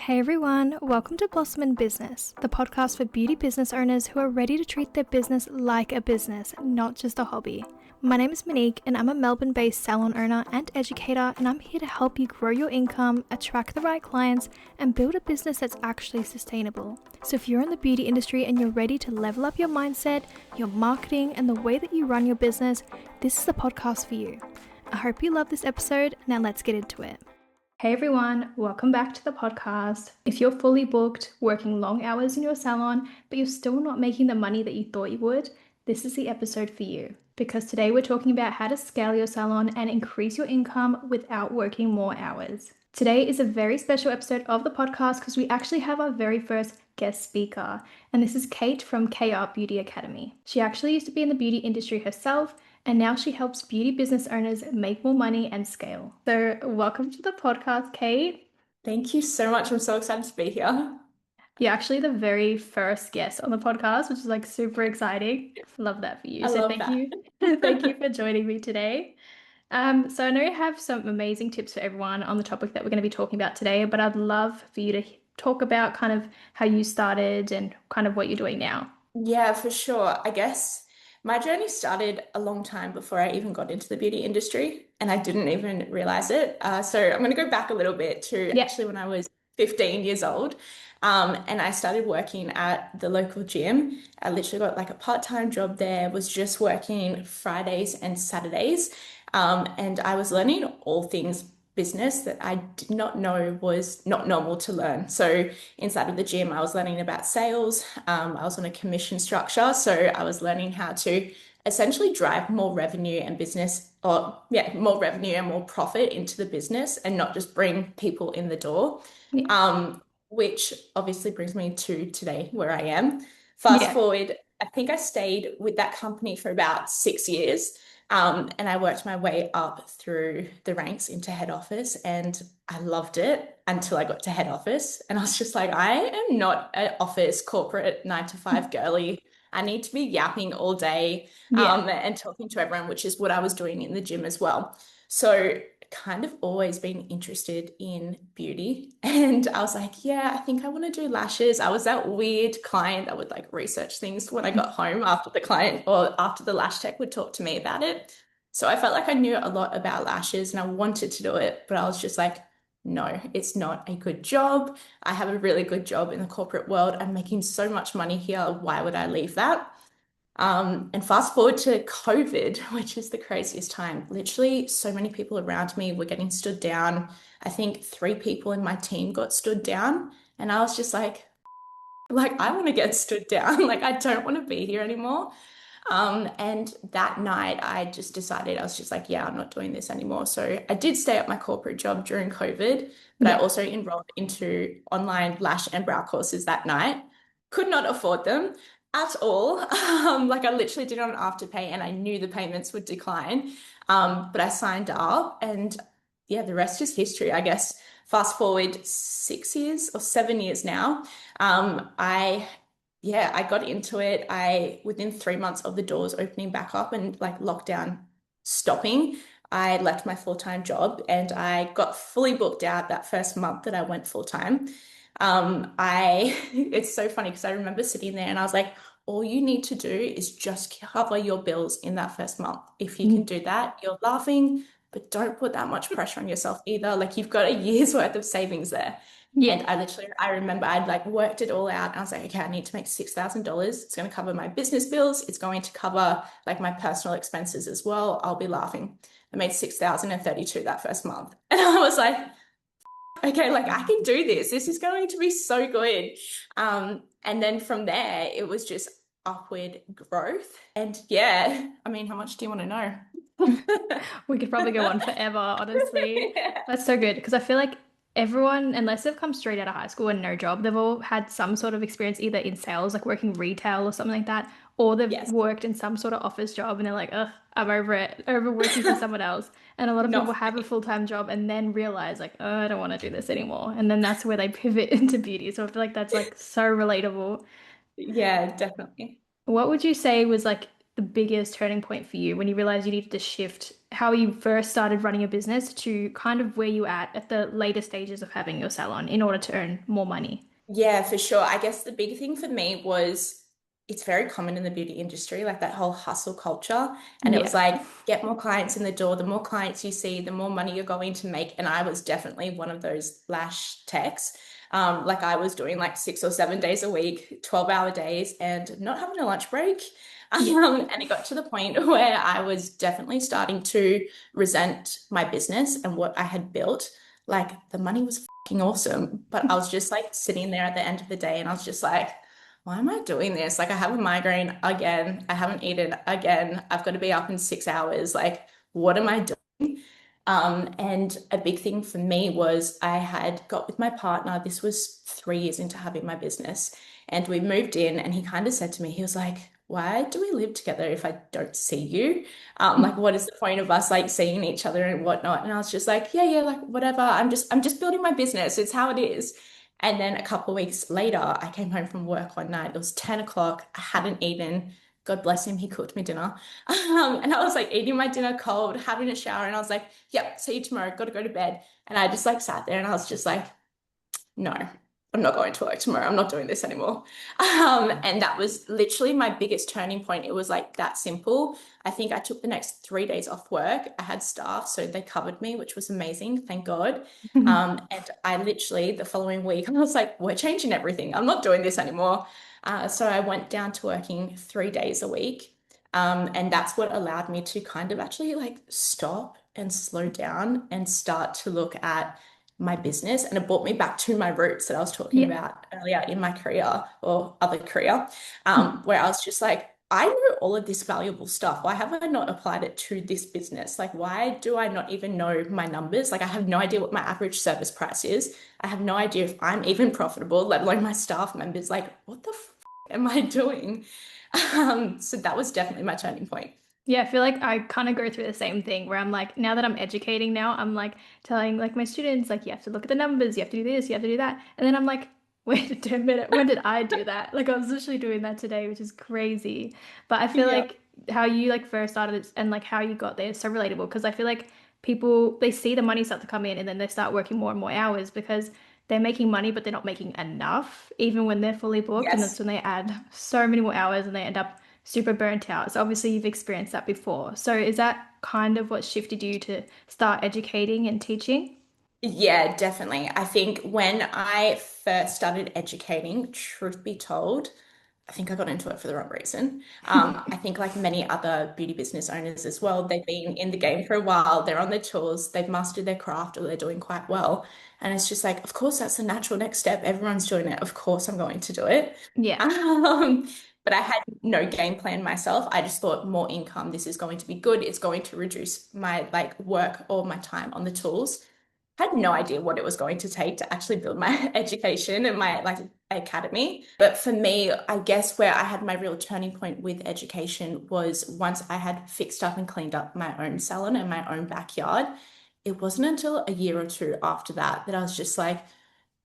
Hey everyone, welcome to Blossom in Business, the podcast for beauty business owners who are ready to treat their business like a business, not just a hobby. My name is Monique and I'm a Melbourne-based salon owner and educator, and I'm here to help you grow your income, attract the right clients, and build a business that's actually sustainable. So if you're in the beauty industry and you're ready to level up your mindset, your marketing, and the way that you run your business, this is the podcast for you. I hope you love this episode. Now let's get into it. Hey everyone, welcome back to the podcast. If you're fully booked, working long hours in your salon, but you're still not making the money that you thought you would, this is the episode for you. Because today we're talking about how to scale your salon and increase your income without working more hours. Today is a very special episode of the podcast because we actually have our very first guest speaker, and this is Kate from KR Beauty Academy. She actually used to be in the beauty industry herself, and now she helps beauty business owners make more money and scale. So welcome to the podcast, Kate. Thank you so much. I'm so excited to be here. You're actually the very first guest on the podcast, which is like super exciting. Love that for you. I So love thank that. you. Thank you for joining me today. So I know you have some amazing tips for everyone on the topic that we're going to be talking about today, but I'd love for you to talk about kind of how you started and kind of what you're doing now. Yeah, for sure. I guess my journey started a long time before I even got into the beauty industry, and I didn't even realize it. So I'm going to go back a little bit to Yeah. actually when I was 15 years old. And I started working at the local gym. I literally got like a part-time job there, was just working Fridays and Saturdays. And I was learning all things business that I did not know was not normal to learn. So inside of the gym, I was learning about sales. I was on a commission structure. So I was learning how to essentially drive more revenue and business, or yeah, more revenue and more profit into the business and not just bring people in the door. Yeah. Which obviously brings me to today where I am. Fast Yeah. forward, I think I stayed with that company for about 6 years. And I worked my way up through the ranks into head office, and I loved it until I got to head office. And I was just like, I am not an office corporate 9 to 5 girly. I need to be yapping all day, Yeah. and talking to everyone, which is what I was doing in the gym as well. So kind of always been interested in beauty. And I was like, yeah, I think I want to do lashes. I was that weird client that would like research things when I got home after the client or after the lash tech would talk to me about it. So I felt like I knew a lot about lashes and I wanted to do it, but I was just like, no, it's not a good job. I have a really good job in the corporate world. I'm making so much money here. Why would I leave that? And fast forward to COVID, which is the craziest time. Literally, so many people around me were getting stood down. I think 3 people in my team got stood down. And I was just like, I want to get stood down. Like, I don't want to be here anymore. And that night, I just decided, I was just like, yeah, I'm not doing this anymore. So I did stay at my corporate job during COVID, but I Yeah. also enrolled into online lash and brow courses that night. Could not afford them at all. Like I literally did it on Afterpay and I knew the payments would decline. But I signed up and yeah, the rest is history, I guess. Fast forward 6 years or 7 years now. I yeah, I got into it. I within 3 months of the doors opening back up and like lockdown stopping, I left my full-time job and I got fully booked out that first month that I went full-time. I it's so funny because I remember sitting there and I was like, all you need to do is just cover your bills in that first month. If you can do that, you're laughing, but don't put that much pressure on yourself either. Like you've got a year's worth of savings there. And Yeah. I remember I'd like worked it all out. And I was like, okay, I need to make $6,000. It's going to cover my business bills. It's going to cover like my personal expenses as well. I'll be laughing. I made 6,032 that first month. And I was like, okay, like I can do this. This is going to be so good. And then from there, it was just upward growth. And yeah, I mean, how much do you want to know? We could probably go on forever, honestly. Yeah. That's so good because I feel like everyone, unless they've come straight out of high school and no job, they've all had some sort of experience either in sales, like working retail or something like that, or they've Yes, worked in some sort of office job and they're like, ugh, I'm over it, over working for someone else. And a lot of people not have a full-time job and then realize like, oh, I don't want to do this anymore. And then that's where they pivot into beauty. So I feel like that's like so relatable. yeah, definitely. What would you say was like the biggest turning point for you when you realized you needed to shift how you first started running a business to kind of where you at the later stages of having your salon in order to earn more money? Yeah, for sure. I guess the big thing for me was it's very common in the beauty industry, like that whole hustle culture. And it was Yeah. like, get more clients in the door. The more clients you see, the more money you're going to make. And I was definitely one of those lash techs. Like I was doing like 6 or 7 days a week, 12-hour days, and not having a lunch break. Yeah. And it got to the point where I was definitely starting to resent my business and what I had built. Like the money was awesome. But I was just like sitting there at the end of the day and I was just like, why am I doing this? Like, I have a migraine again. I haven't eaten again. I've got to be up in 6 hours. Like, what am I doing? And a big thing for me was I had got with my partner. This was 3 years into having my business. And we moved in, and he kind of said to me, he was like, why do we live together if I don't see you? Like, what is the point of us like seeing each other and whatnot? And I was just like, yeah, like whatever. I'm just building my business. It's how it is. And then a couple of weeks later, I came home from work one night. It was 10 o'clock. I hadn't eaten. God bless him, he cooked me dinner. And I was like eating my dinner cold, having a shower, and I was like, yep, see you tomorrow, got to go to bed. And I just like sat there and I was just like, no, I'm not going to work tomorrow. I'm not doing this anymore. And that was literally my biggest turning point. It was like that simple. I think I took the next 3 days off work. I had staff, so they covered me, which was amazing. Thank God. And I literally, the following week, I was like, we're changing everything. I'm not doing this anymore. So I went down to working 3 days a week. And that's what allowed me to kind of actually like stop and slow down and start to look at my business. And it brought me back to my roots that I was talking Yeah. about earlier in my career or other career, where I was just like, I know all of this valuable stuff. Why have I not applied it to this business? Like, why do I not even know my numbers? Like, I have no idea what my average service price is. I have no idea if I'm even profitable, let alone my staff members. Like, what the am I doing? So that was definitely my turning point. Yeah, I feel like I kind of go through the same thing where I'm like, now that I'm educating now, I'm like telling like my students, like, you have to look at the numbers, you have to do this, you have to do that. And then I'm like, wait a minute, when did I do that? Like I was literally doing that today, which is crazy. But I feel Yeah. like how you like first started and like how you got there is so relatable because I feel like people they see the money start to come in and then they start working more and more hours because they're making money, but they're not making enough, even when they're fully booked. And that's Yes. when they add so many more hours and they end up super burnt out. So obviously you've experienced that before. So is that kind of what shifted you to start educating and teaching? Yeah, definitely. I think when I first started educating, truth be told, I think I got into it for the wrong reason. I think, like many other beauty business owners as well, they've been in the game for a while, they're on their tools, they've mastered their craft, or they're doing quite well. And it's just like, of course, that's the natural next step. Everyone's doing it. Of course, I'm going to do it. Yeah. Um, but I had no game plan myself. I just thought more income, this is going to be good. It's going to reduce my like work or my time on the tools. Had no idea what it was going to take to actually build my education and my like academy. But for me, I guess where I had my real turning point with education was once I had fixed up and cleaned up my own salon and my own backyard. It wasn't until a year or two after that that I was just like,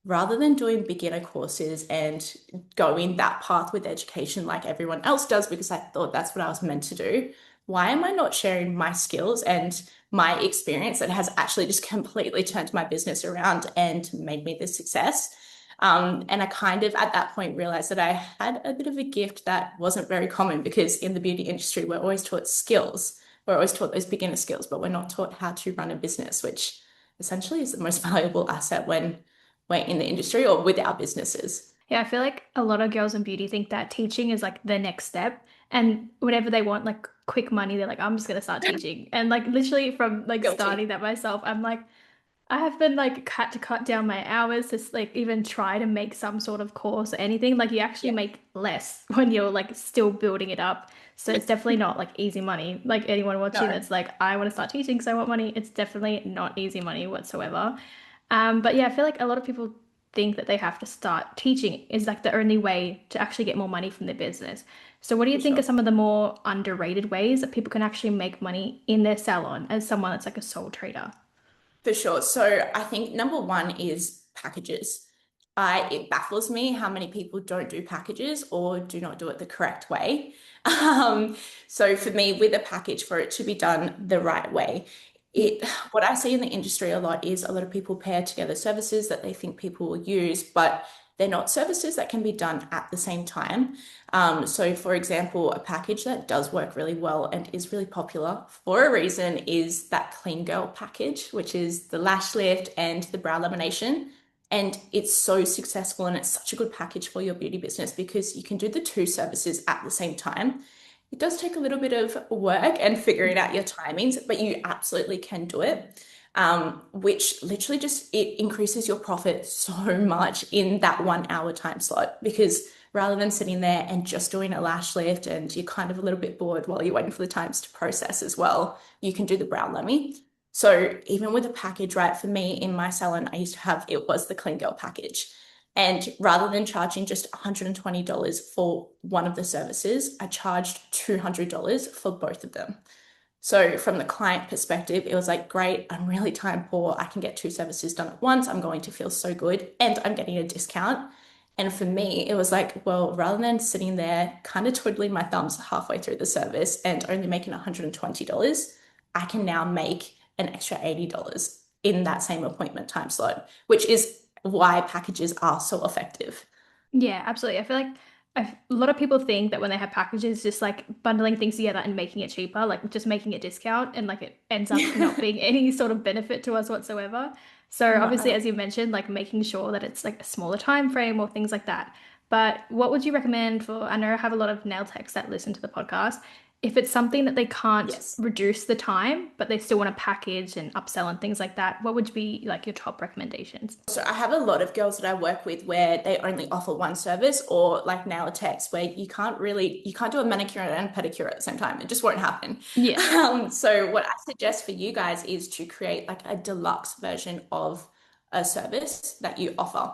rather than doing beginner courses and going that path with education like everyone else does, because I thought that's what I was meant to do, why am I not sharing my skills and my experience that has actually just completely turned my business around and made me the success? And I kind of at that point realized that I had a bit of a gift that wasn't very common because in the beauty industry, we're always taught skills. We're always taught those beginner skills, but we're not taught how to run a business, which essentially is the most valuable asset when we're in the industry or with our businesses. Yeah, I feel like a lot of girls in beauty think that teaching is like the next step. And whenever they want like quick money, they're like, I'm just gonna start teaching. And like literally from like Guilty. starting that myself, I'm like, I have been like cut to cut down my hours to like even try to make some sort of course or anything. Like you actually Yeah. make less when you're like still building it up. So it's definitely not like easy money. Like anyone watching No, that's like, I want to start teaching because I want money. It's definitely not easy money whatsoever. But yeah, I feel like a lot of people think that they have to start teaching is like the only way to actually get more money from their business. So what do you for think are sure. some of the more underrated ways that people can actually make money in their salon as someone that's like a sole trader? For sure. So I think number one is packages. it baffles me how many people don't do packages or do not do it the correct way. Um, so for me, with a package, for it to be done the right way, it what I see in the industry a lot is a lot of people pair together services that they think people will use, but they're not services that can be done at the same time. So, for example, a package that does work really well and is really popular for a reason is that Clean Girl package, which is the lash lift and the brow lamination. And it's so successful and it's such a good package for your beauty business because you can do the two services at the same time. It does take a little bit of work and figuring out your timings, but you absolutely can do it. Which literally just it increases your profit so much in that 1 hour time slot because rather than sitting there and just doing a lash lift and you're kind of a little bit bored while you're waiting for the times to process as well, you can do the brow lammy. So even with a package, right, for me in my salon, I used to have it was the Clean Girl package. And rather than charging just $120 for one of the services, I charged $200 for both of them. So from the client perspective, it was like, great, I'm really time poor. I can get two services done at once. I'm going to feel so good and I'm getting a discount. And for me, it was like, well, rather than sitting there kind of twiddling my thumbs halfway through the service and only making $120, I can now make an extra $80 in that same appointment time slot, which is why packages are so effective. Yeah, absolutely. I feel like a lot of people think that when they have packages, just like bundling things together and making it cheaper, like just making a discount, and like it ends up not being any sort of benefit to us whatsoever. So Not at obviously, all. as you mentioned, like making sure that it's like a smaller time frame or things like that. But what would you recommend for, I know I have a lot of nail techs that listen to the podcast. If it's something that they can't Yes. reduce the time, but they still want to package and upsell and things like that, what would be like your top recommendations? So I have a lot of girls that I work with where they only offer one service or like nail techs where you can't do a manicure and pedicure at the same time. It just won't happen. Yeah. So what I suggest for you guys is to create like a deluxe version of a service that you offer.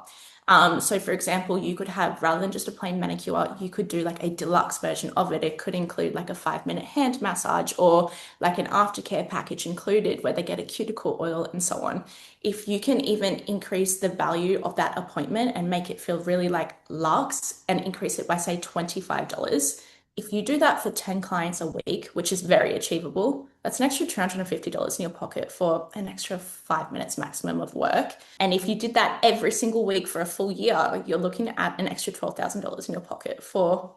So for example, you could have rather than just a plain manicure, you could do like a deluxe version of it. It could include like a 5 minute hand massage or like an aftercare package included where they get a cuticle oil and so on. If you can even increase the value of that appointment and make it feel really like luxe and increase it by say $25, if you do that for 10 clients a week, which is very achievable, that's an extra $250 in your pocket for an extra 5 minutes maximum of work. And if you did that every single week for a full year, you're looking at an extra $12,000 in your pocket for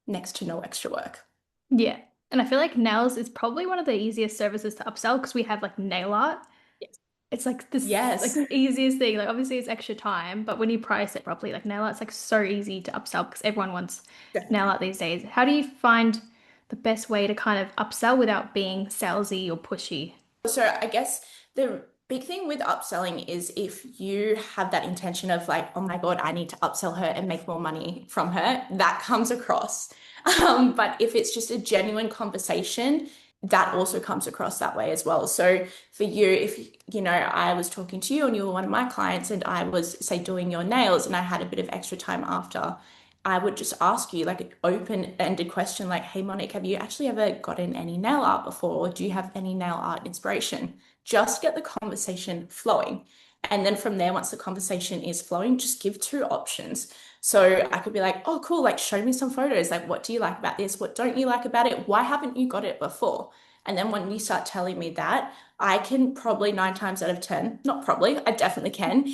next to no extra work. Yeah. And I feel like nails is probably one of the easiest services to upsell because we have like nail art. Yes. It's like this Yes. like easiest thing. Like obviously it's extra time, but when you price it properly, like nail art's like so easy to upsell because everyone wants nail art these days. How do you find the best way to kind of upsell without being salesy or pushy? So I guess the big thing with upselling is if you have that intention of like, oh my God, I need to upsell her and make more money from her, that comes across. But if it's just a genuine conversation, that also comes across that way as well. So for you, if you know, I was talking to you and you were one of my clients and I was, say, doing your nails and I had a bit of extra time after, I would just ask you like an open-ended question like, hey, Monique, have you actually ever gotten any nail art before? Or do you have any nail art inspiration? Just get the conversation flowing. And then from there, once the conversation is flowing, just give two options. So I could be like, oh, cool, like show me some photos. Like, what do you like about this? What don't you like about it? Why haven't you got it before? And then when you start telling me that, I can probably 9 times out of 10, not probably, I definitely can,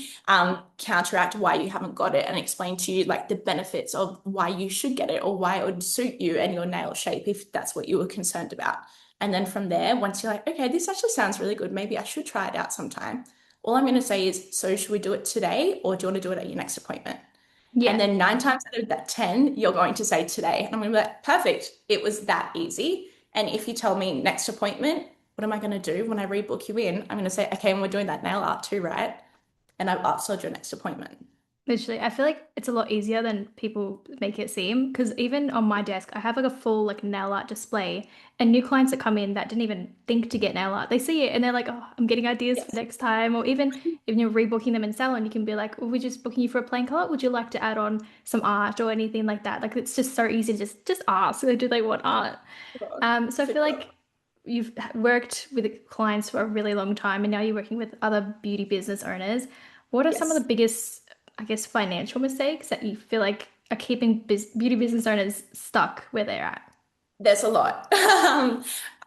counteract why you haven't got it and explain to you like the benefits of why you should get it or why it would suit you and your nail shape if that's what you were concerned about. And then from there, once you're like, okay, this actually sounds really good, maybe I should try it out sometime. All I'm going to say is, so should we do it today or do you want to do it at your next appointment? And Yeah. then 9 times out of that 10, you're going to say today. And I'm going to be like, perfect. It was that easy. And if you tell me next appointment, what am I going to do when I rebook you in? I'm going to say, okay, and we're doing that nail art too, right? And I've upsold your next appointment. Literally, I feel like it's a lot easier than people make it seem because even on my desk, I have like a full like nail art display and new clients that come in that didn't even think to get nail art. They see it and they're like, "Oh, I'm getting ideas for Yes. next time." Or even you're rebooking them in Salon, you can be like, "Oh, we're just booking you for a plain color. Would you like to add on some art or anything like that?" Like it's just so easy to just ask. Do they want art? Sure. So I For feel sure. like you've worked with clients for a really long time and now you're working with other beauty business owners. What are some of the Yes. biggest, I guess, financial mistakes that you feel like are keeping beauty business owners stuck where they're at? There's a lot.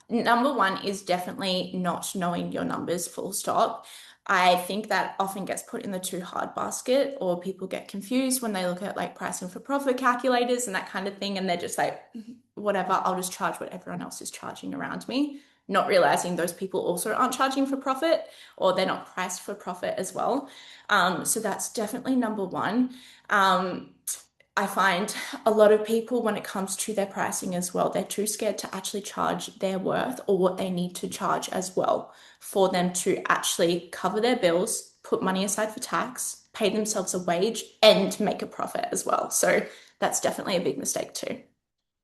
Number one is definitely not knowing your numbers, full stop. I think that often gets put in the too hard basket, or people get confused when they look at like pricing for profit calculators and that kind of thing, and they're just like, whatever, I'll just charge what everyone else is charging around me, not realizing those people also aren't charging for profit or they're not priced for profit as well. So that's definitely number one. Um, I find a lot of people, when it comes to their pricing as well, they're too scared to actually charge their worth or what they need to charge as well for them to actually cover their bills, put money aside for tax, pay themselves a wage, and make a profit as well. So that's definitely a big mistake too.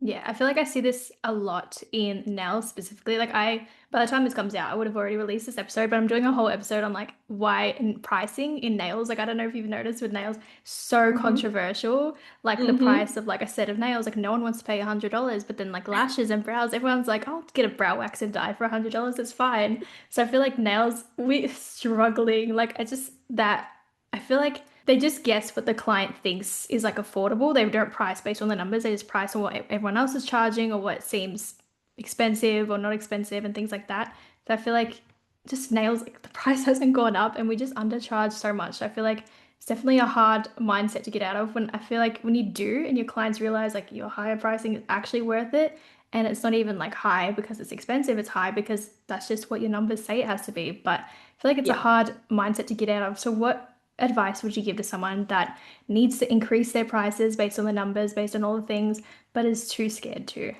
Yeah, I feel like I see this a lot in nails specifically. By the time this comes out, I would have already released this episode, but I'm doing a whole episode on like why and pricing in nails. Like, I don't know if you've noticed with nails, so Hmm. controversial. Like the price Hmm. of like a set of nails, like no one wants to pay $100, but then like lashes and brows, everyone's like, I'll get a brow wax and dye for $100. It's fine. So I feel like nails, we're struggling. I feel like they just guess what the client thinks is like affordable. They don't price based on the numbers. They just price on what everyone else is charging or what seems expensive or not expensive and things like that. So I feel like just nails, like, the price hasn't gone up and we just undercharge so much. So I feel like it's definitely a hard mindset to get out of when I feel like when you do and your clients realize like your higher pricing is actually worth it. And it's not even like high because it's expensive, it's high because that's just what your numbers say it has to be. But I feel like it's a Yeah. hard mindset to get out of. So what advice would you give to someone that needs to increase their prices based on the numbers, based on all the things, but is too scared to?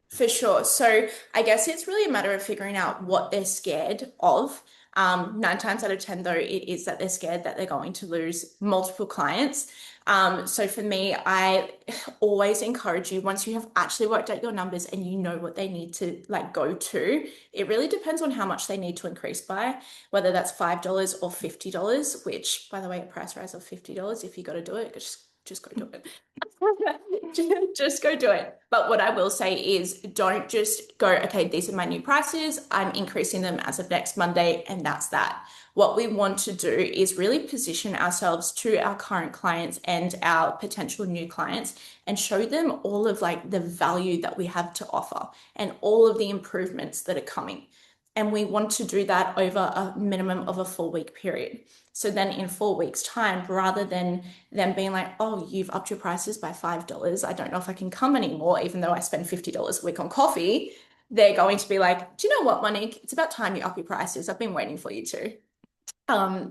For sure. So I guess it's really a matter of figuring out what they're scared of. Nine times out of 10, though, it is that they're scared that they're going to lose multiple clients. So for me, I always encourage you, once you have actually worked out your numbers and you know what they need to like go to, it really depends on how much they need to increase by, whether that's $5 or $50, which, by the way, a price rise of $50, if you got to do it, just go do it. Just go do it. But what I will say is don't just go, okay, these are my new prices. I'm increasing them as of next Monday, and that's that. What we want to do is really position ourselves to our current clients and our potential new clients and show them all of like the value that we have to offer and all of the improvements that are coming. And we want to do that over a minimum of a 4 week period. So then in 4 weeks' time, rather than them being like, oh, you've upped your prices by $5. I don't know if I can come anymore, even though I spend $50 a week on coffee. They're going to be like, do you know what, Monique? It's about time you up your prices. I've been waiting for you to.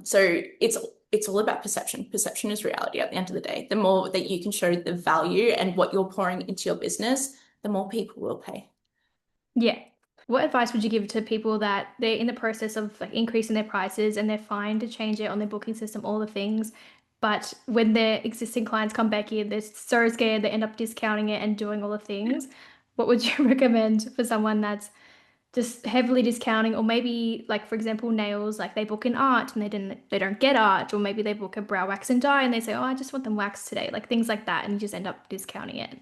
So it's all about perception. Perception is reality at the end of the day. The more that you can show the value and what you're pouring into your business, the more people will pay. Yeah. What advice would you give to people that they're in the process of like increasing their prices and they're fine to change it on their booking system, all the things, but when their existing clients come back in, they're so scared they end up discounting it and doing all the things. What would you recommend for someone that's just heavily discounting, or maybe like for example nails, like they book an art and they don't get art, or maybe they book a brow wax and dye and they say, oh, I just want them waxed today, like things like that, and you just end up discounting it.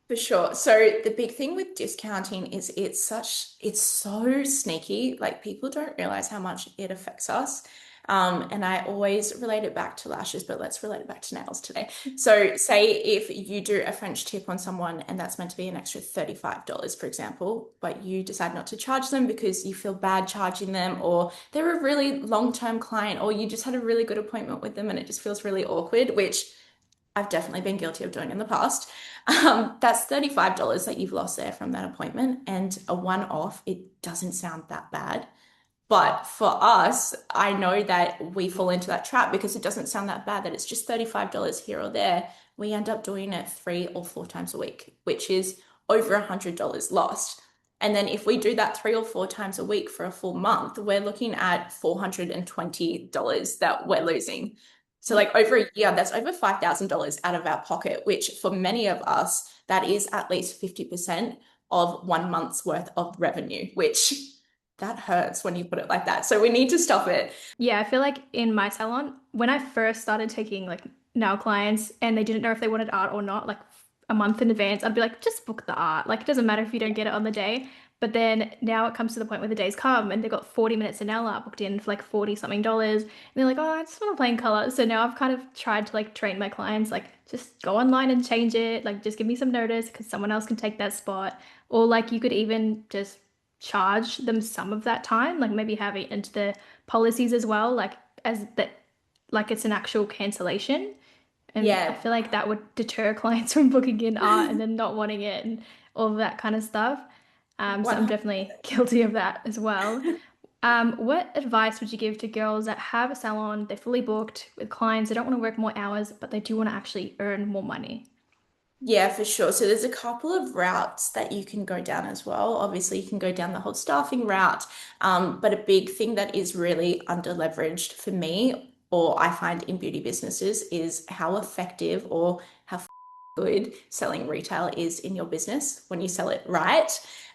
For sure. So the big thing with discounting is it's so sneaky. Like people don't realize how much it affects us. And I always relate it back to lashes, but let's relate it back to nails today. So say if you do a French tip on someone and that's meant to be an extra $35, for example, but you decide not to charge them because you feel bad charging them, or they're a really long-term client, or you just had a really good appointment with them and it just feels really awkward, which I've definitely been guilty of doing in the past. That's $35 that you've lost there from that appointment, and a one-off, it doesn't sound that bad. But for us, I know that we fall into that trap because it doesn't sound that bad, that it's just $35 here or there. We end up doing it 3 or 4 times a week, which is over $100 lost. And then if we do that 3 or 4 times a week for a full month, we're looking at $420 that we're losing. So Yeah. like over a year, that's over $5,000 out of our pocket, which for many of us, that is at least 50% of 1 month's worth of revenue, which that hurts when you put it like that. So we need to stop it. Yeah, I feel like in my salon, when I first started taking like nail clients and they didn't know if they wanted art or not, like a month in advance, I'd be like, just book the art. Like, it doesn't matter if you don't get it on the day. But then now it comes to the point where the days come and they've got 40 minutes an hour booked in for like 40 something dollars. And they're like, oh, I just want to play in color. So now I've kind of tried to like train my clients, like just go online and change it. Like just give me some notice because someone else can take that spot. Or like you could even just charge them some of that time, like maybe have it into the policies as well, like as that, like it's an actual cancellation. And I Yeah. feel like that would deter clients from booking in art and then not wanting it and all of that kind of stuff. So I'm 100. definitely guilty of that as well. What advice would you give to girls that have a salon, they're fully booked with clients, they don't want to work more hours, but they do want to actually earn more money? Yeah, for sure. So there's a couple of routes that you can go down as well. Obviously, you can go down the whole staffing route, but a big thing that is really under leveraged for me, or I find in beauty businesses, is how effective or how good selling retail is in your business when you sell it right.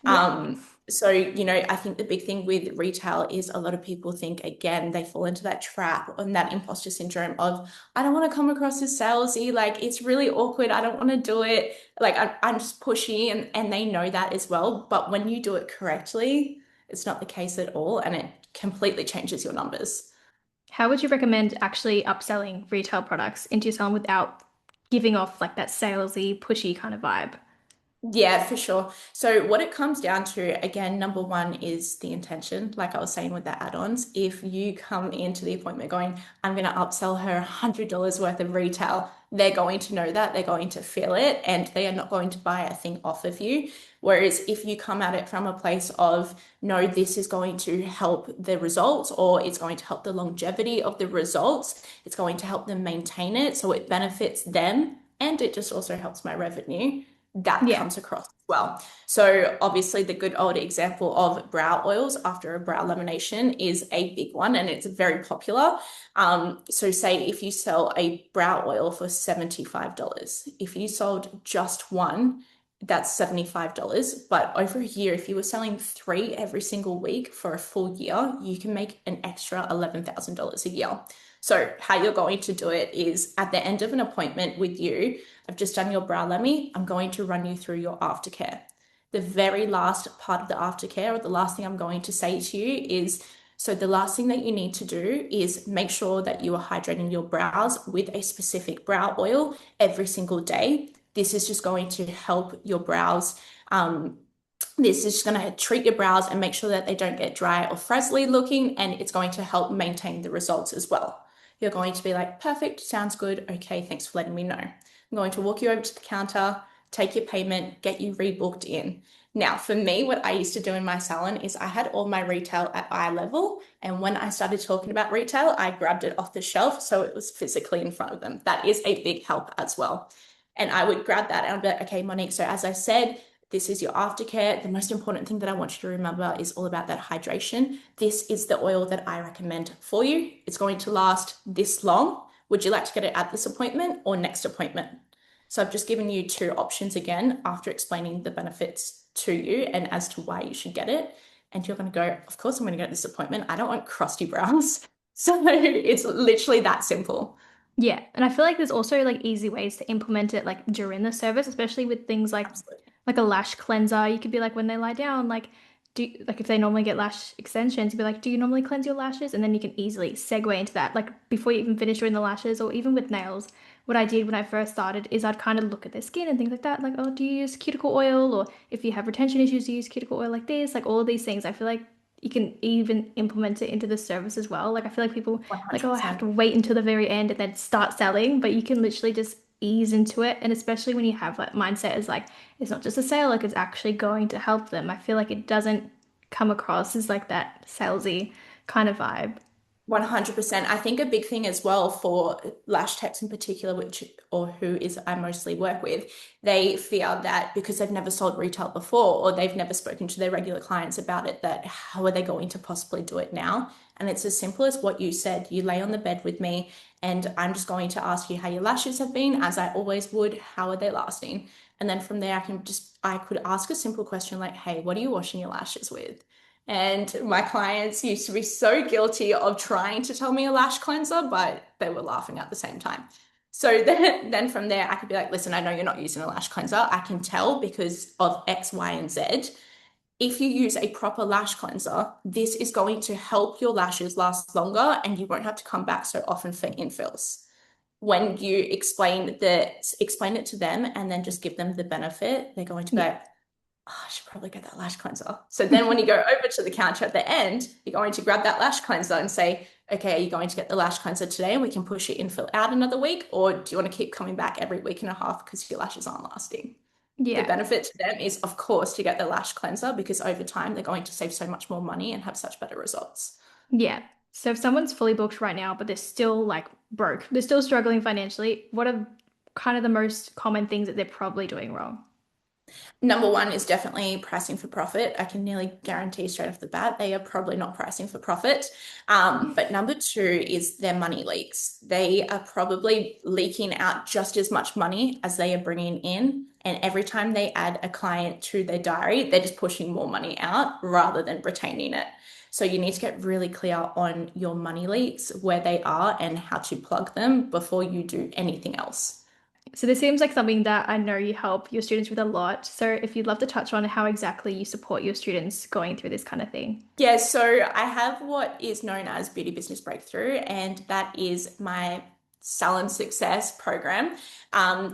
Yeah. I think the big thing with retail is a lot of people think, again, they fall into that trap and that imposter syndrome of, I don't want to come across as salesy. Like, it's really awkward. I don't want to do it. Like, I'm just pushy, and they know that as well. But when you do it correctly, it's not the case at all. And it completely changes your numbers. How would you recommend actually upselling retail products into your salon without giving off like that salesy, pushy kind of vibe? Yeah, for sure. So what it comes down to, again, number one is the intention. Like I was saying with the add-ons, if you come into the appointment going, I'm going to upsell her $100 worth of retail, they're going to know that, they're going to feel it, and they are not going to buy a thing off of you. Whereas if you come at it from a place of, no, this is going to help the results, or it's going to help the longevity of the results, it's going to help them maintain it, so it benefits them, and it just also helps my revenue, that Yeah. comes across as well. So obviously the good old example of brow oils after a brow lamination is a big one and it's very popular. So say if you sell a brow oil for $75, if you sold just one, that's $75. But over a year, if you were selling three every single week for a full year, you can make an extra $11,000 a year. So how you're going to do it is at the end of an appointment with you, I've just done your brow lamy. I'm going to run you through your aftercare. The very last part of the aftercare, or the last thing I'm going to say to you is, so the last thing that you need to do is make sure that you are hydrating your brows with a specific brow oil every single day. This is just going to help your brows. This is just going to treat your brows and make sure that they don't get dry or frazzly looking, and it's going to help maintain the results as well. You're going to be like, perfect, sounds good. Okay, thanks for letting me know. I'm going to walk you over to the counter, take your payment, get you rebooked in. Now, for me, what I used to do in my salon is I had all my retail at eye level. And when I started talking about retail, I grabbed it off the shelf so it was physically in front of them. That is a big help as well. And I would grab that and I'd be like, okay, Monique, so as I said, this is your aftercare. The most important thing that I want you to remember is all about that hydration. This is the oil that I recommend for you. It's going to last this long. Would you like to get it at this appointment or next appointment? So I've just given you two options again after explaining the benefits to you and as to why you should get it. And you're going to go, of course, I'm going to get this appointment. I don't want crusty brows. So it's literally that simple. Yeah, and I feel like there's also like easy ways to implement it like during the service, especially with things Absolutely. like a lash cleanser. You could be like when they lie down, like like if they normally get lash extensions, you'd be like, do you normally cleanse your lashes? And then you can easily segue into that, like before you even finish doing the lashes, or even with nails. What I did when I first started is I'd kind of look at their skin and things like that, like, oh, do you use cuticle oil? Or if you have retention issues, do you use cuticle oil like this? Like all of these things. I feel like you can even implement it into the service as well. Like I feel like people like, oh, I have 100%. to wait until the very end and then start selling, but you can literally just ease into it. And especially when you have that mindset as like, it's not just a sale, like it's actually going to help them. I feel like it doesn't come across as like that salesy kind of vibe. 100%. I think a big thing as well for lash techs in particular, which or who is I mostly work with, they fear that because they've never sold retail before or they've never spoken to their regular clients about it, that how are they going to possibly do it now? And it's as simple as what you said. You lay on the bed with me, and I'm just going to ask you how your lashes have been, as I always would. How are they lasting? And then from there, I could ask a simple question like, hey, what are you washing your lashes with? And my clients used to be so guilty of trying to tell me a lash cleanser, but they were laughing at the same time. So then from there, I could be like, listen, I know you're not using a lash cleanser. I can tell because of X, Y, and Z. If you use a proper lash cleanser, this is going to help your lashes last longer and you won't have to come back so often for infills. When you explain it to them and then just give them the benefit, they're going to be Yeah. like, oh, I should probably get that lash cleanser. So then when you go over to the counter at the end, you're going to grab that lash cleanser and say, okay, are you going to get the lash cleanser today and we can push your infill out another week? Or do you want to keep coming back every week and a half because your lashes aren't lasting? The Yeah. benefit to them is, of course, to get the lash cleanser because over time they're going to save so much more money and have such better results. Yeah. So if someone's fully booked right now, but they're still like broke, they're still struggling financially, what are kind of the most common things that they're probably doing wrong? Number one is definitely pricing for profit. I can nearly guarantee straight off the bat they are probably not pricing for profit. But number two is their money leaks. They are probably leaking out just as much money as they are bringing in. And every time they add a client to their diary, they're just pushing more money out rather than retaining it. So you need to get really clear on your money leaks, where they are, and how to plug them before you do anything else. So this seems like something that I know you help your students with a lot. So if you'd love to touch on how exactly you support your students going through this kind of thing. Yeah, so I have what is known as Beauty Business Breakthrough, and that is my Salon Success program.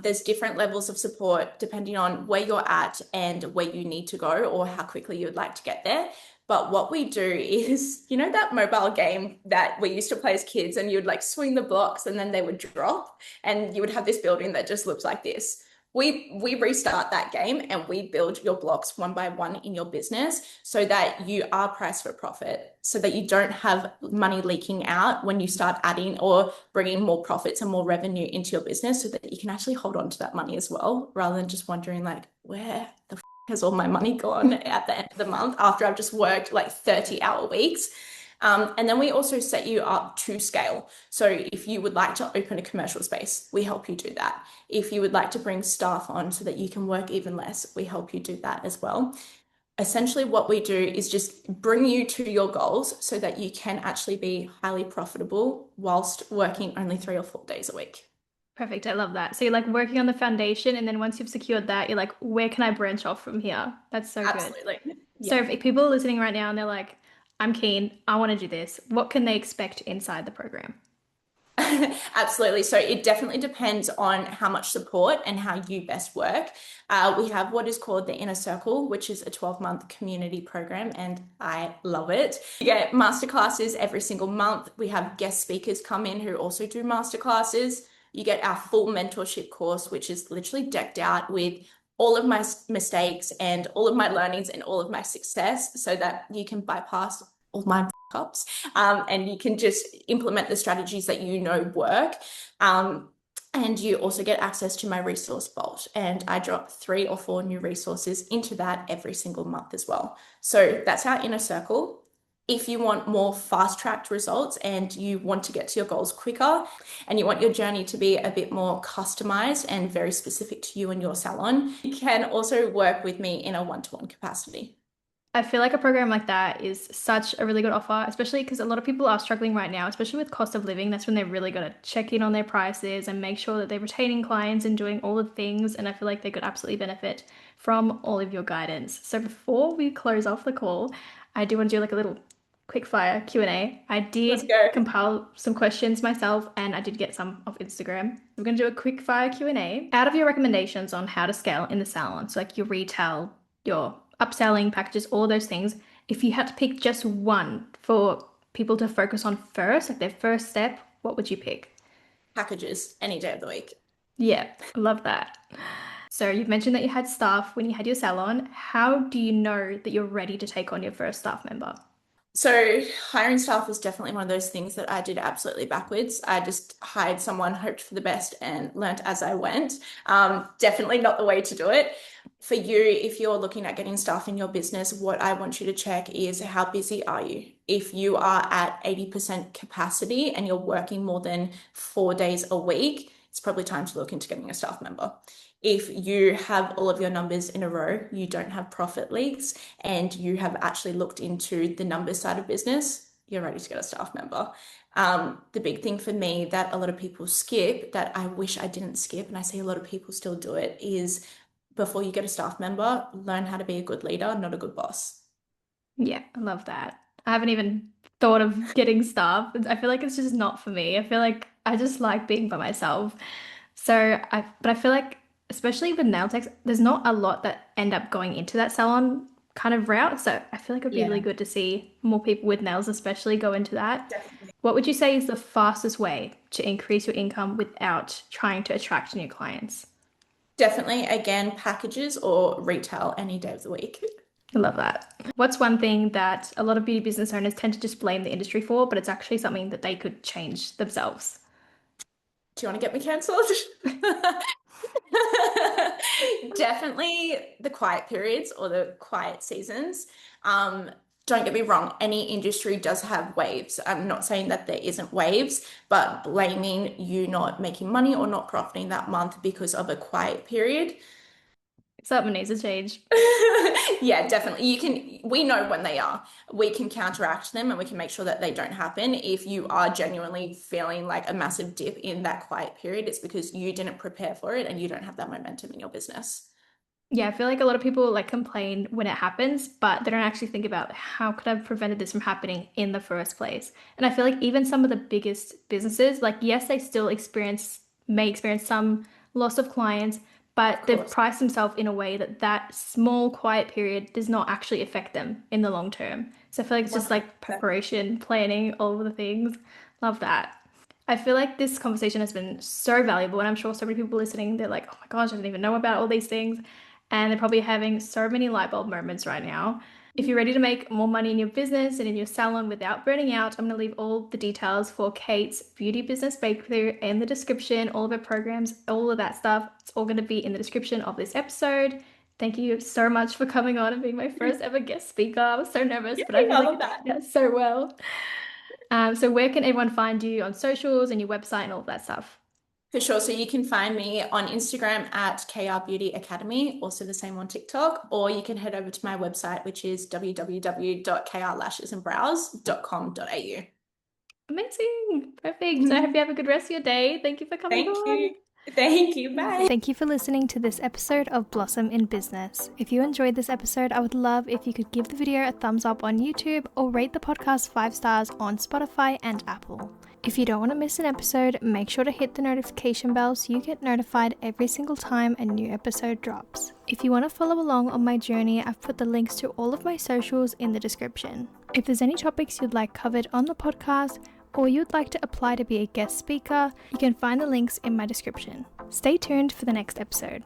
There's different levels of support depending on where you're at and where you need to go or how quickly you would like to get there. But what we do is, you know, that mobile game that we used to play as kids, and you'd like swing the blocks and then they would drop, and you would have this building that just looks like this. We restart that game and we build your blocks one by one in your business so that you are priced for profit, so that you don't have money leaking out when you start adding or bringing more profits and more revenue into your business, so that you can actually hold on to that money as well, rather than just wondering like, where the has all my money gone at the end of the month after I've just worked like 30-hour weeks. And then we also set you up to scale. So if you would like to open a commercial space, we help you do that. If you would like to bring staff on so that you can work even less, we help you do that as well. Essentially, what we do is just bring you to your goals so that you can actually be highly profitable whilst working only 3 or 4 days a week. Perfect. I love that. So you're like working on the foundation, and then once you've secured that, you're like, where can I branch off from here? That's so good. Absolutely. So Yeah. if people are listening right now and they're like, I'm keen, I want to do this, what can they expect inside the program? Absolutely. So it definitely depends on how much support and how you best work. We have what is called the Inner Circle, which is a 12-month community program, and I love it. You get masterclasses every single month. We have guest speakers come in who also do masterclasses. You get our full mentorship course, which is literally decked out with all of my mistakes and all of my learnings and all of my success, so that you can bypass all my ups, and you can just implement the strategies that you know work. And you also get access to my resource vault, and I drop 3 or 4 new resources into that every single month as well. So that's our inner circle. If you want more fast-tracked results and you want to get to your goals quicker and you want your journey to be a bit more customized and very specific to you and your salon, you can also work with me in a one-to-one capacity. I feel like a program like that is such a really good offer, especially because a lot of people are struggling right now, especially with cost of living. That's when they're really going to check in on their prices and make sure that they're retaining clients and doing all the things. And I feel like they could absolutely benefit from all of your guidance. So before we close off the call, I do want to do like a little quick fire Q&A. I Let's did go. compile some questions myself and I did get some off Instagram. We're going to do a quick fire Q&A. Out of your recommendations on how to scale in the salon, so like your retail, your upselling packages, all those things, if you had to pick just one for people to focus on first, like their first step, what would you pick? Packages any day of the week. Yeah, love that. So you've mentioned that you had staff when you had your salon. How do you know that you're ready to take on your first staff member? So hiring staff was definitely one of those things that I did absolutely backwards. I just hired someone, hoped for the best, and learnt as I went. Definitely not the way to do it. For you, if you're looking at getting staff in your business, what I want you to check is how busy are you? If you are at 80% capacity and you're working more than 4 days a week, it's probably time to look into getting a staff member. If you have all of your numbers in a row, you don't have profit leaks, and you have actually looked into the numbers side of business, you're ready to get a staff member. The big thing for me that a lot of people skip, that I wish I didn't skip, and I see a lot of people still do it, is before you get a staff member, learn how to be a good leader, not a good boss. Yeah, I love that. I haven't even thought of getting staff. I feel like it's just not for me. I feel like I just like being by myself. But I feel like, especially with nail techs, there's not a lot that end up going into that salon kind of route. So I feel like it would be really Yeah, good to see more people with nails, especially go into that. definitely. What would you say is the fastest way to increase your income without trying to attract new clients? Definitely, again, packages or retail any day of the week. I love that. What's one thing that a lot of beauty business owners tend to just blame the industry for, but it's actually something that they could change themselves? Do you want to get me cancelled? Definitely the quiet periods or the quiet seasons. Um, don't get me wrong, any industry does have waves. I'm not saying that there isn't waves, but blaming you not making money or not profiting that month because of a quiet period. Something needs to change. Yeah, definitely. We know when they are. We can counteract them and we can make sure that they don't happen. If you are genuinely feeling like a massive dip in that quiet period, it's because you didn't prepare for it and you don't have that momentum in your business. Yeah, I feel like a lot of people like complain when it happens, but they don't actually think about how could I have prevented this from happening in the first place. And I feel like even some of the biggest businesses, like yes, they still may experience some loss of clients, Of but they've course. priced themselves in a way that that small quiet period does not actually affect them in the long term. So I feel like it's just like 100%. preparation, planning, all of the things. Love that. I feel like this conversation has been so valuable, and I'm sure so many people listening, they're like, oh my gosh, I didn't even know about all these things. And they're probably having so many light bulb moments right now. If you're ready to make more money in your business and in your salon without burning out, I'm going to leave all the details for Kate's beauty business breakthrough in the description, all of her programs, all of that stuff. It's all going to be in the description of this episode. Thank you so much for coming on and being my first ever guest speaker. I was so nervous, but I Yay, feel I like love it that. turned out so well. So where can everyone find you on socials and your website and all of that stuff? For sure. So you can find me on Instagram at KR Beauty Academy, also the same on TikTok, or you can head over to my website, which is www.krlashes&brows.com.au. Amazing. Perfect. So I hope you have a good rest of your day. Thank you for coming Thank on. you. Thank you. Bye. Thank you for listening to this episode of Blossom in Business. If you enjoyed this episode, I would love if you could give the video a thumbs up on YouTube or rate the podcast 5 stars on Spotify and Apple. If you don't want to miss an episode, make sure to hit the notification bell so you get notified every single time a new episode drops. If you want to follow along on my journey, I've put the links to all of my socials in the description. If there's any topics you'd like covered on the podcast, or you'd like to apply to be a guest speaker, you can find the links in my description. Stay tuned for the next episode.